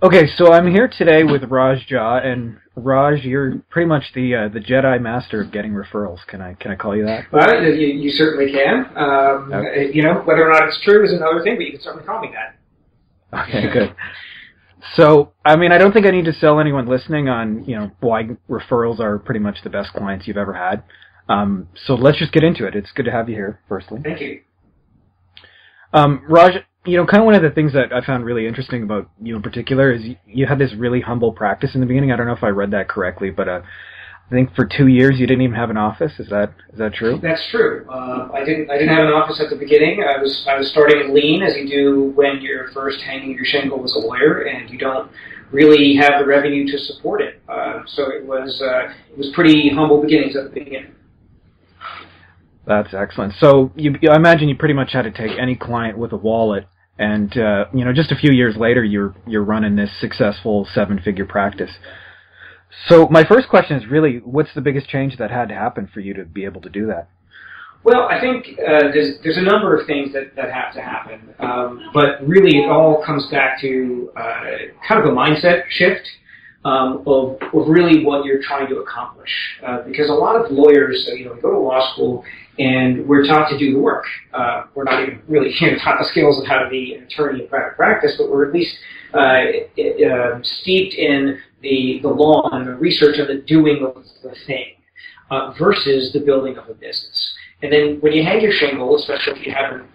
Okay, so I'm here today with Raj Jha, and Raj, you're pretty much the Jedi master of getting referrals. Can I call you that? Well, you certainly can. Okay. Whether or not it's true is another thing, but you can certainly call me that. Okay, good. So, I mean, I don't think I need to sell anyone listening on, why referrals are pretty much the best clients you've ever had. So let's just get into it. It's good to have you here, firstly. Thank you. Raj, kind of one of the things that I found really interesting about you in particular is you had this really humble practice in the beginning. I don't know if I read that correctly, but I think for 2 years you didn't even have an office. Is that true? That's true. I didn't have an office at the beginning. I was starting lean, as you do when you're first hanging your shingle as a lawyer, and you don't really have the revenue to support it. So it was pretty humble beginnings at the beginning. That's excellent. So I imagine you pretty much had to take any client with a wallet, and just a few years later, you're running this successful 7-figure practice. So my first question is really, what's the biggest change that had to happen for you to be able to do that? Well, I think there's a number of things that have to happen, but really it all comes back to kind of a mindset shift of really what you're trying to accomplish. Because a lot of lawyers, we go to law school and we're taught to do the work. We're not even really taught the skills of how to be an attorney in private practice, but we're at least steeped in the law and the research and the doing of the thing versus the building of a business. And then when you hang your shingle, especially if you haven't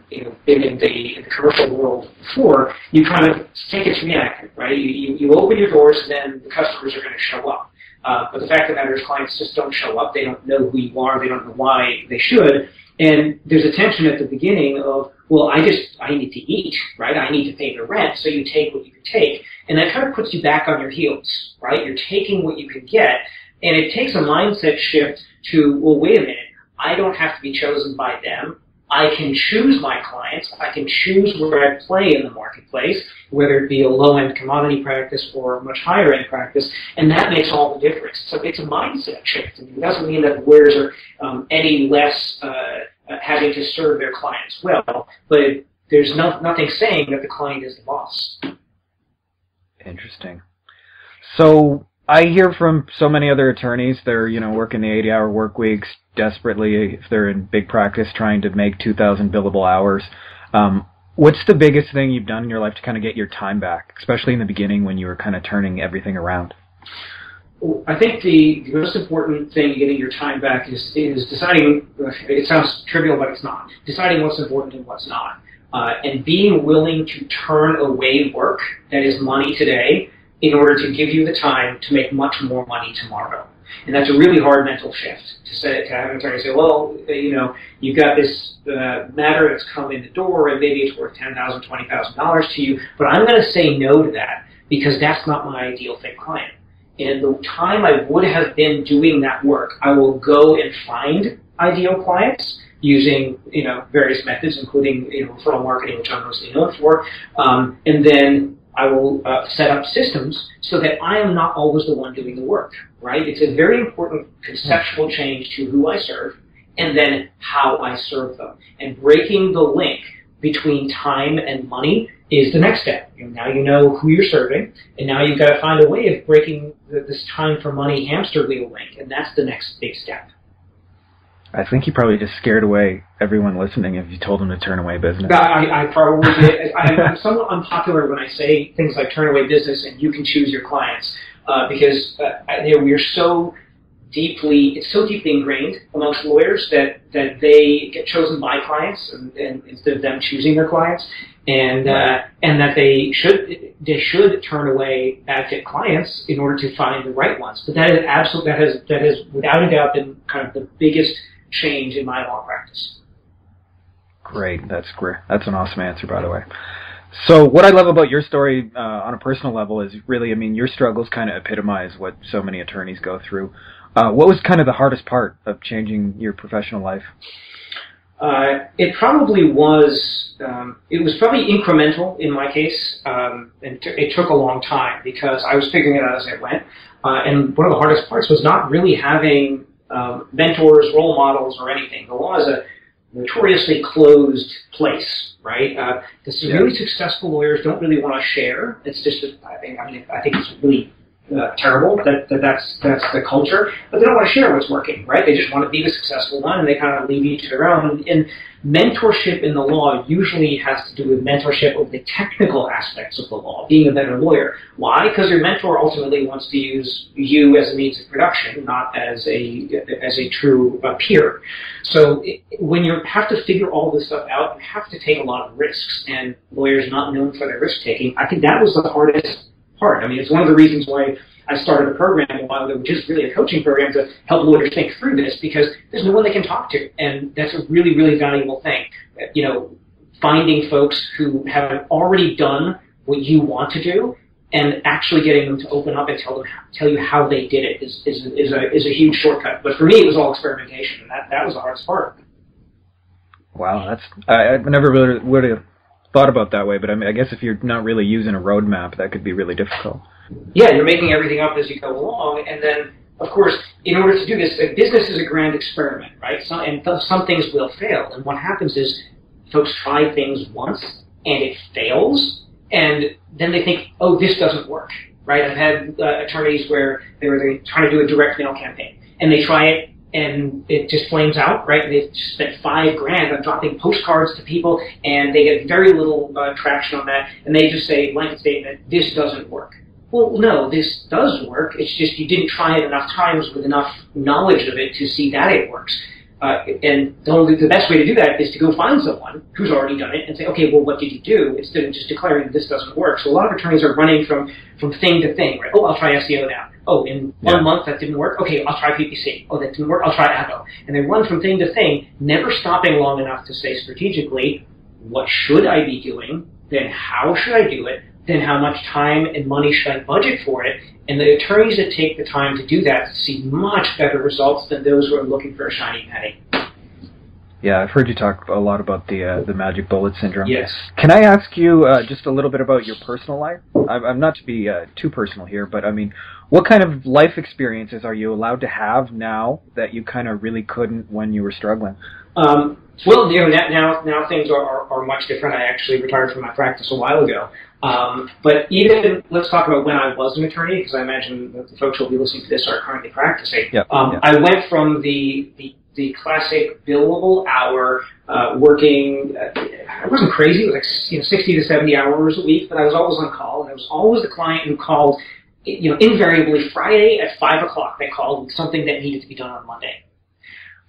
been in the commercial world before, you kind of take it to the active, right? You open your doors, and then the customers are going to show up. But the fact of the matter is clients just don't show up. They don't know who you are. They don't know why they should. And there's a tension at the beginning of, well, I need to eat, right? I need to pay the rent, so you take what you can take. And that kind of puts you back on your heels, right? You're taking what you can get, and it takes a mindset shift to, well, wait a minute. I don't have to be chosen by them. I can choose my clients. I can choose where I play in the marketplace, whether it be a low-end commodity practice or a much higher-end practice, and that makes all the difference. So it's a mindset shift. And it doesn't mean that lawyers are any less having to serve their clients well, but there's nothing saying that the client is the boss. Interesting. So I hear from so many other attorneys, they're, working the 80-hour work weeks desperately if they're in big practice trying to make 2,000 billable hours. What's the biggest thing you've done in your life to kind of get your time back, especially in the beginning when you were kind of turning everything around? I think the most important thing in getting your time back is deciding, it sounds trivial, but it's not, deciding what's important and what's not. And being willing to turn away work that is money today in order to give you the time to make much more money tomorrow. And that's a really hard mental shift to have an attorney say, well, you've got this matter that's come in the door and maybe it's worth $10,000, $20,000 to you, but I'm going to say no to that because that's not my ideal fit client. And the time I would have been doing that work, I will go and find ideal clients using various methods, including referral marketing, which I'm mostly known for, and then I will set up systems so that I am not always the one doing the work, right? It's a very important conceptual change to who I serve and then how I serve them. And breaking the link between time and money is the next step. Now you know who you're serving, and now you've got to find a way of breaking this time for money hamster wheel link, and that's the next big step. I think you probably just scared away everyone listening if you told them to turn away business. I probably did. I'm somewhat unpopular when I say things like turn away business and you can choose your clients because we are so deeply ingrained amongst lawyers that they get chosen by clients and instead of them choosing their clients, and that they should turn away bad fit clients in order to find the right ones. But that has without a doubt been kind of the biggest change in my law practice. Great. That's great. That's an awesome answer, by the way. So what I love about your story on a personal level is really, your struggles kind of epitomize what so many attorneys go through. What was kind of the hardest part of changing your professional life? It probably was. It was probably incremental in my case, and it took a long time because I was figuring it out as I went. And one of the hardest parts was not really having mentors, role models, or anything. The law is notoriously closed place, right? The really successful lawyers don't really want to share. It's just, I think it's really terrible that's the culture, but they don't want to share what's working, right? They just want to be the successful one, and they kind of leave each to their own. And mentorship in the law usually has to do with mentorship of the technical aspects of the law, being a better lawyer. Why? Because your mentor ultimately wants to use you as a means of production, not as a true peer. So when you have to figure all this stuff out, you have to take a lot of risks, and lawyers not known for their risk taking. I think that was the hardest part. I mean, it's one of the reasons why I started a program a while ago, which is really a coaching program to help lawyers think through this, because there's no one they can talk to, and that's a really, really valuable thing. You know, finding folks who have already done what you want to do and actually getting them to open up and tell you how they did it is a huge shortcut. But for me, it was all experimentation, and that was the hardest part. Wow, I never really would have thought about that way, but I mean, I guess if you're not really using a roadmap, that could be really difficult. Yeah, you're making everything up as you go along, and then, of course, in order to do this, business is a grand experiment, right? Some things will fail, and what happens is folks try things once, and it fails, and then they think, oh, this doesn't work, right? I've had attorneys where they're trying to do a direct mail campaign, and they try it, and it just flames out, right? They've spent $5,000 on dropping postcards to people, and they get very little traction on that, and they just say, blanket statement, this doesn't work. Well, no, this does work. It's just you didn't try it enough times with enough knowledge of it to see that it works. And the best way to do that is to go find someone who's already done it and say, okay, well, what did you do? Instead of just declaring this doesn't work. So a lot of attorneys are running from thing to thing, right? Oh, I'll try SEO now. Oh, in 1 month that didn't work. Okay, I'll try PPC. Oh, that didn't work. I'll try ABO. And they run from thing to thing, never stopping long enough to say strategically, what should I be doing? Then how should I do it? Then how much time and money should I budget for it? And the attorneys that take the time to do that see much better results than those who are looking for a shiny penny. Yeah, I've heard you talk a lot about the magic bullet syndrome. Yes. Can I ask you just a little bit about your personal life? I'm not to be too personal here, but I mean, what kind of life experiences are you allowed to have now that you kind of really couldn't when you were struggling? Well, you know, now things are much different. I actually retired from my practice a while ago. But even, let's talk about when I was an attorney, because I imagine that the folks who will be listening to this are currently practicing. Yep. I went from the classic billable hour, working, I wasn't crazy, it was like 60 to 70 hours a week, but I was always on call, and I was always the client who called, invariably Friday at 5 o'clock, they called with something that needed to be done on Monday.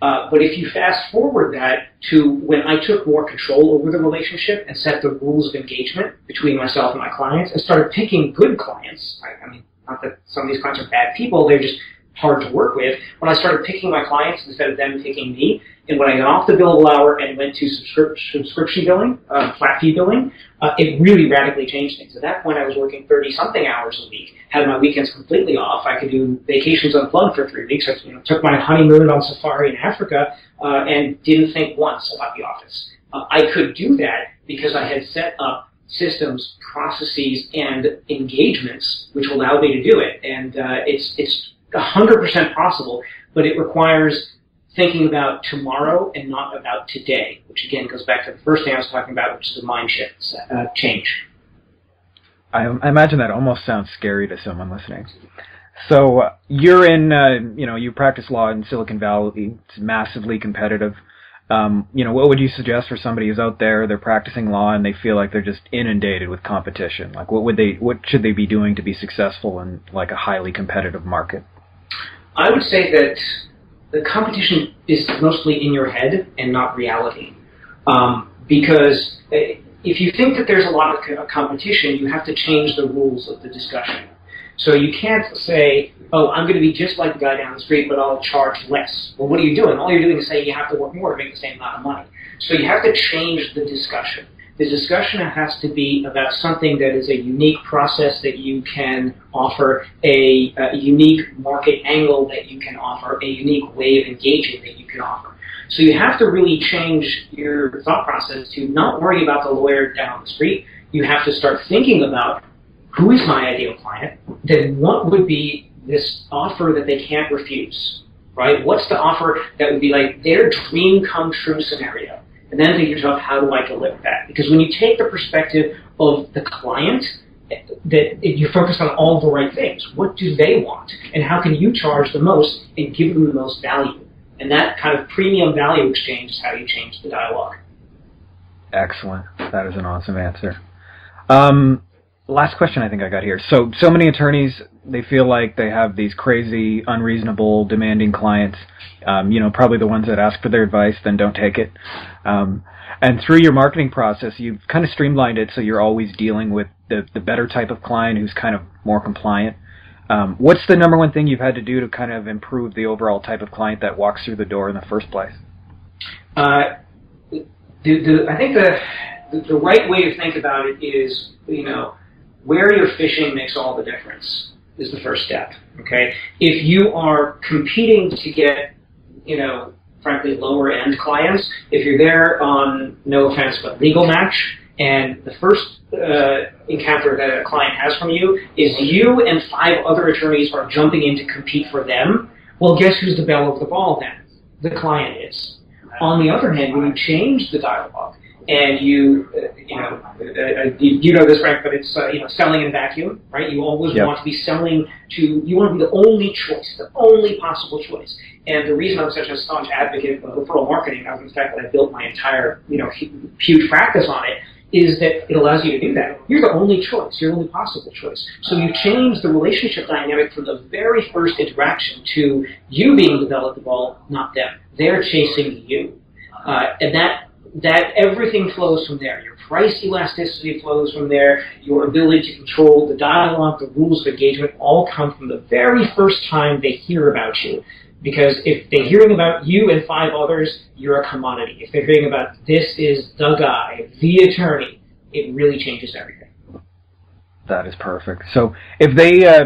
But if you fast forward that to when I took more control over the relationship and set the rules of engagement between myself and my clients and started picking good clients, I mean, not that some of these clients are bad people, they're just hard to work with. When I started picking my clients instead of them picking me, and when I got off the billable hour and went to subscription billing, flat fee billing, it really radically changed things. At that point, I was working 30-something hours a week, had my weekends completely off. I could do vacations unplugged for 3 weeks. I took my honeymoon on safari in Africa and didn't think once about the office. I could do that because I had set up systems, processes, and engagements which allowed me to do it. And it's 100% possible, but it requires thinking about tomorrow and not about today, which again goes back to the first thing I was talking about, which is the mind shift change. I imagine that almost sounds scary to someone listening. So you're in, you practice law in Silicon Valley. It's massively competitive. What would you suggest for somebody who's out there, they're practicing law and they feel like they're just inundated with competition? Like, what should they be doing to be successful in like a highly competitive market? I would say that the competition is mostly in your head and not reality. Because if you think that there's a lot of competition, you have to change the rules of the discussion. So you can't say, oh, I'm going to be just like the guy down the street, but I'll charge less. Well, what are you doing? All you're doing is saying you have to work more to make the same amount of money. So you have to change the discussion. The discussion has to be about something that is a unique process that you can offer, a unique market angle that you can offer, a unique way of engaging that you can offer. So you have to really change your thought process to not worry about the lawyer down the street. You have to start thinking about who is my ideal client, then what would be this offer that they can't refuse? right? What's the offer that would be like their dream come true scenario? And then think to yourself, how do I deliver that? Because when you take the perspective of the client, that you're focused on all the right things. What do they want? And how can you charge the most and give them the most value? And that kind of premium value exchange is how you change the dialogue. Excellent. That is an awesome answer. Last question I think I got here. So many attorneys, they feel like they have these crazy, unreasonable, demanding clients, probably the ones that ask for their advice, then don't take it. And through your marketing process, you've kind of streamlined it so you're always dealing with the better type of client who's kind of more compliant. What's the number one thing you've had to do to kind of improve the overall type of client that walks through the door in the first place? I think the right way to think about it is, where you're fishing makes all the difference is the first step, okay? If you are competing to get, frankly, lower-end clients, if you're there on, no offense, but legal match, and the first encounter that a client has from you is you and 5 other attorneys are jumping in to compete for them, well, guess who's the belle of the ball then? The client is. On the other hand, when you change the dialogue, and you know this, Frank, but it's selling in a vacuum, right? You always want to be selling you want to be the only choice, the only possible choice. And the reason I'm such a staunch advocate of referral marketing, other than the fact that I built my entire huge practice on it, is that it allows you to do that. You're the only choice. You're the only possible choice. So you change the relationship dynamic from the very first interaction to you being the belle of the ball, not them. They're chasing you, and that everything flows from there. Your price elasticity flows from there. Your ability to control the dialogue, the rules of engagement, all come from the very first time they hear about you. Because if they're hearing about you and 5 others, you're a commodity. If they're hearing about this is the guy, the attorney, it really changes everything. That is perfect. So if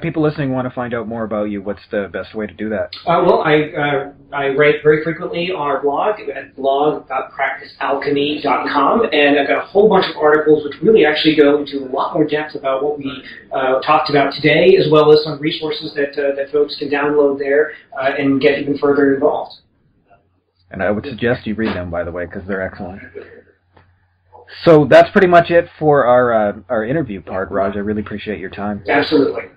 people listening want to find out more about you, what's the best way to do that? Well, I write very frequently on our blog at blog.practicealchemy.com, and I've got a whole bunch of articles which really actually go into a lot more depth about what we talked about today, as well as some resources that folks can download there and get even further involved. And I would suggest you read them, by the way, because they're excellent. So that's pretty much it for our interview part, Raj. I really appreciate your time. Absolutely.